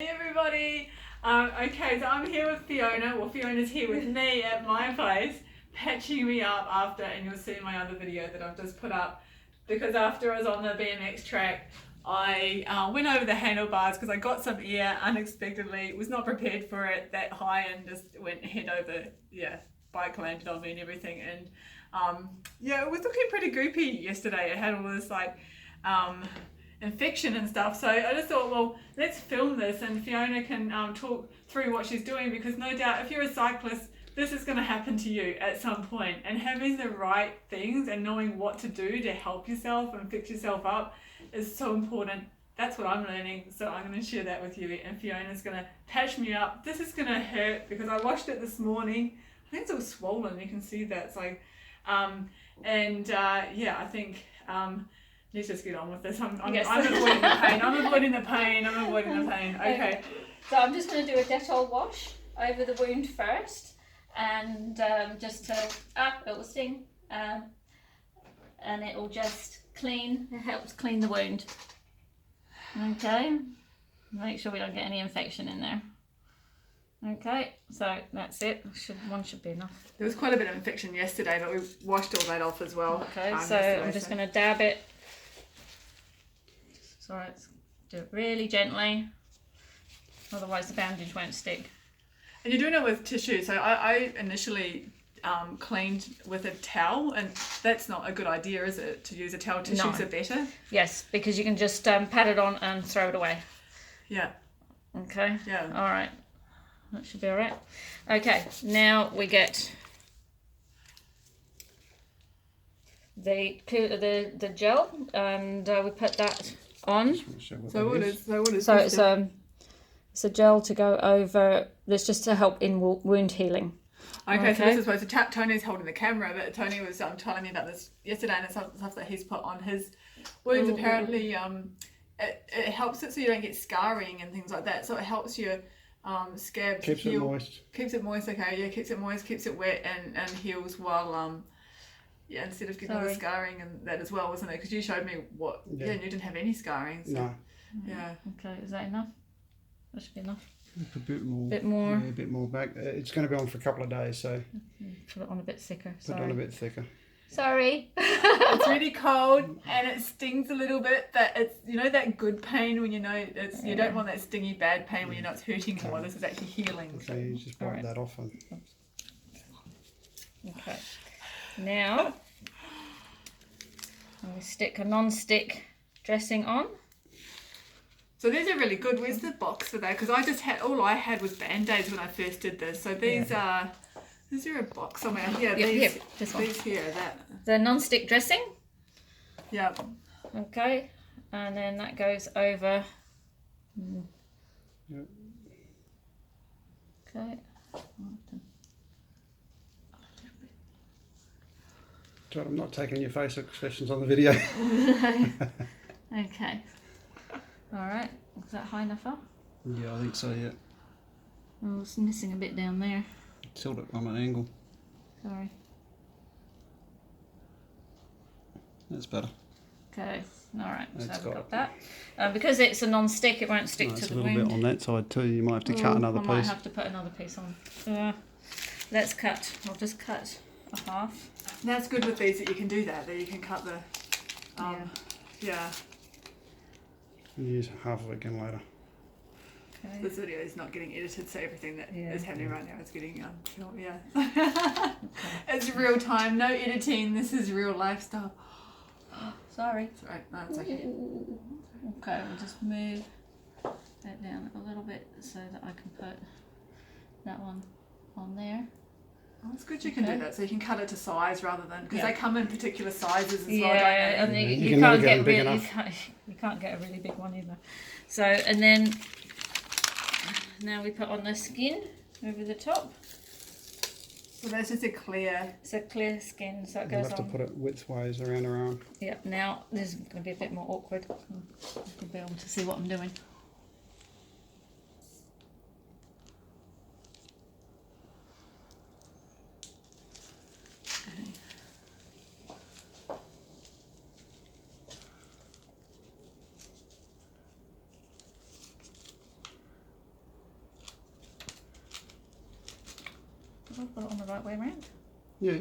Hey everybody! Okay, so I'm here with Fiona. Well, Fiona's here with me at my place, patching me up after, and you'll see my other video that I've just put up, because after I was on the BMX track, I went over the handlebars because I got some air unexpectedly, was not prepared for it that high, and just went head over, bike landed on me and everything, and it was looking pretty goopy yesterday. It had all this infection and stuff, so I just thought, well, let's film this and Fiona can talk through what she's doing, because no doubt if you're a cyclist, this is going to happen to you at some point, and having the right things and knowing what to do to help yourself and fix yourself up is so important. That's what I'm learning, so I'm going to share that with you, and Fiona's going to patch me up. This is going to hurt because I washed it this morning. I think it's all swollen, you can see that. It's like I think let's just get on with this. I'm avoiding the pain. I'm avoiding the pain. Okay. So I'm just going to do a Dettol wash over the wound first, and just to it will sting, and it will just clean. It helps clean the wound. Okay. Make sure we don't get any infection in there. Okay, so that's it. One should be enough. There was quite a bit of infection yesterday, but we washed all that off as well. Okay, so I'm just going to dab it. So let's do it really gently, otherwise the bandage won't stick. And you're doing it with tissue, so I initially cleaned with a towel, and that's not a good idea, is it, to use a towel? Tissues are better? Yes, because you can just pat it on and throw it away. Yeah. Okay? Yeah. All right. That should be all right. Okay, now we get the gel, and we put that on. So what is it's a gel to go over. That's just to help in wound healing. Okay, so this is supposed to. Tony's holding the camera, but Tony was telling me about this yesterday, and it's stuff that he's put on his wounds. Apparently, it helps it so you don't get scarring and things like that. So it helps your scabs keeps heal. it moist. Keeps it moist. Okay, yeah, keeps it moist, keeps it wet, and heals while instead of getting all the scarring and that as well, wasn't it? Because you showed me what. Yeah, and you didn't have any scarring. So. No. Yeah. Okay, is that enough? That should be enough. A bit more. Bit more. Yeah, a bit more back. It's going to be on for a couple of days, so. Put it on a bit thicker. Put it on a bit thicker. Sorry. It's really cold and it stings a little bit, but it's, that good pain when you don't want that stingy bad pain when you know it's hurting more. This is actually healing. Okay, you just wipe that off. Okay. Now, we stick a non-stick dressing on. So these are really good. Where's the box for that? Because all I had was Band-Aids when I first did this. So these are, is there a box somewhere? Yeah, this one. These here, that. The non-stick dressing. Yeah. Okay, and then that goes over. Yep. Okay. So I'm not taking your face expressions on the video. Okay. All right. Is that high enough up? Yeah, I think so, yeah. Oh, it's missing a bit down there. Tilt it on an angle. Sorry. That's better. Okay. All right. So That's we've got got that. Because it's a non-stick, it won't stick to the wound. It's a little bit on that side too. You might have to cut another piece. I might have to put another piece on. Let's cut. I'll just cut a half. And that's good with these that you can do that you can cut the. Yeah. Use half of it again later. Okay. This video is not getting edited, so everything that is happening right now is getting filmed. Yeah. Okay. It's real time, no editing. This is real lifestyle. Sorry. It's alright. No, it's okay. Okay, we'll just move that down a little bit so that I can put that one on there. Oh, it's good you can do that, so you can cut it to size rather than, because they come in particular sizes as well. Yeah, and you can can't never get big really, enough. you can't get a really big one either. So, and then now we put on the skin over the top. So that's just a clear. It's a clear skin, so it You'll goes have to on. put it widthwise around her arm. Yeah. Now this is going to be a bit more awkward. You'll be able to see what I'm doing. I've got it on the right way around. Yeah.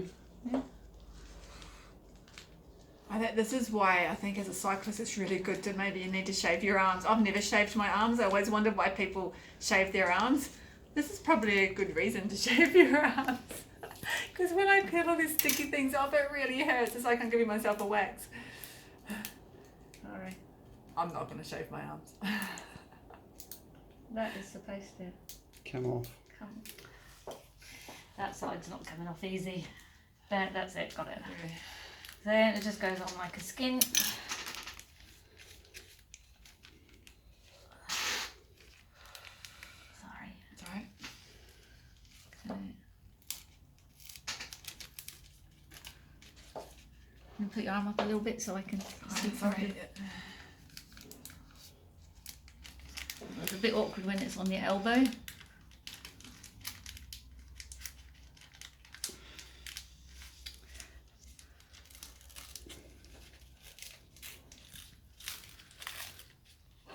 I think this is why I think as a cyclist it's really good to maybe you need to shave your arms. I've never shaved my arms. I always wondered why people shave their arms. This is probably a good reason to shave your arms. Because when I peel all these sticky things off, it really hurts. It's like I'm giving myself a wax. Alright. I'm not going to shave my arms. That is supposed to Come off. come. That side's not coming off easy. There, that's it, got it. Yeah. Then it just goes on like a skin. Sorry. It's alright. Okay. You put your arm up a little bit so I can see something. It's a bit awkward when it's on your elbow.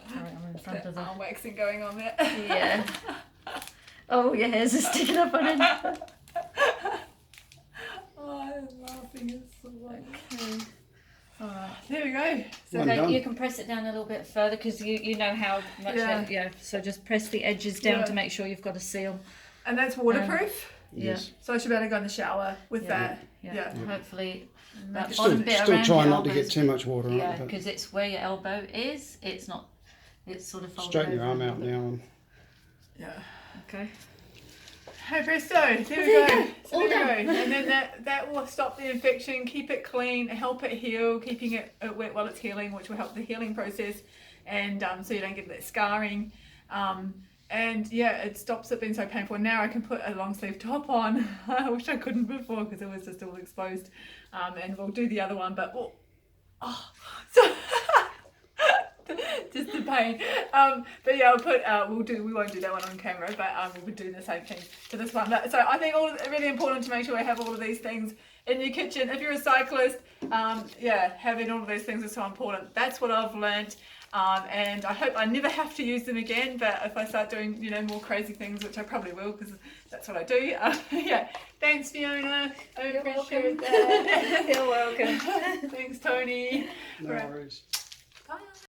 Sorry, I'm in front of the... Arm waxing going on there. Yeah. Oh, your hairs are sticking up on it. Oh, I'm laughing. It's so like... Okay. Alright. There we go. So Well Okay, done. you can press it down a little bit further because you know how much Yeah. so just press the edges down Yeah. to make sure you've got a seal. and that's waterproof. Yes. So I should be able to go in the shower with Yeah. that. Yeah. Yeah. Hopefully Make that it bottom Still, bit still around try your not to elbows, get too much water on yeah, it. But because it's where your elbow is. It's not. It's sort of folded straighten your over. arm out now. And Yeah. Okay. Hey presto, there we There you go. go. So All there we done. go. And then that will stop the infection, keep it clean, help it heal, keeping it wet while it's healing, which will help the healing process, and so you don't get that scarring. And yeah, it stops it being so painful. Now I can put a long sleeve top on. I wish I couldn't before because it was just all exposed. And we'll do the other one, but so just the pain. But yeah, we won't do that one on camera, but we'll be doing the same thing for this one. So I think really important to make sure we have all of these things in your kitchen. If you're a cyclist, having all of these things is so important. That's what I've learned. And I hope I never have to use them again, but if I start doing, more crazy things, which I probably will, because that's what I do. Yeah. Thanks, Fiona. I You're appreciate welcome. that. You're welcome. Thanks, Tony. no Right. worries.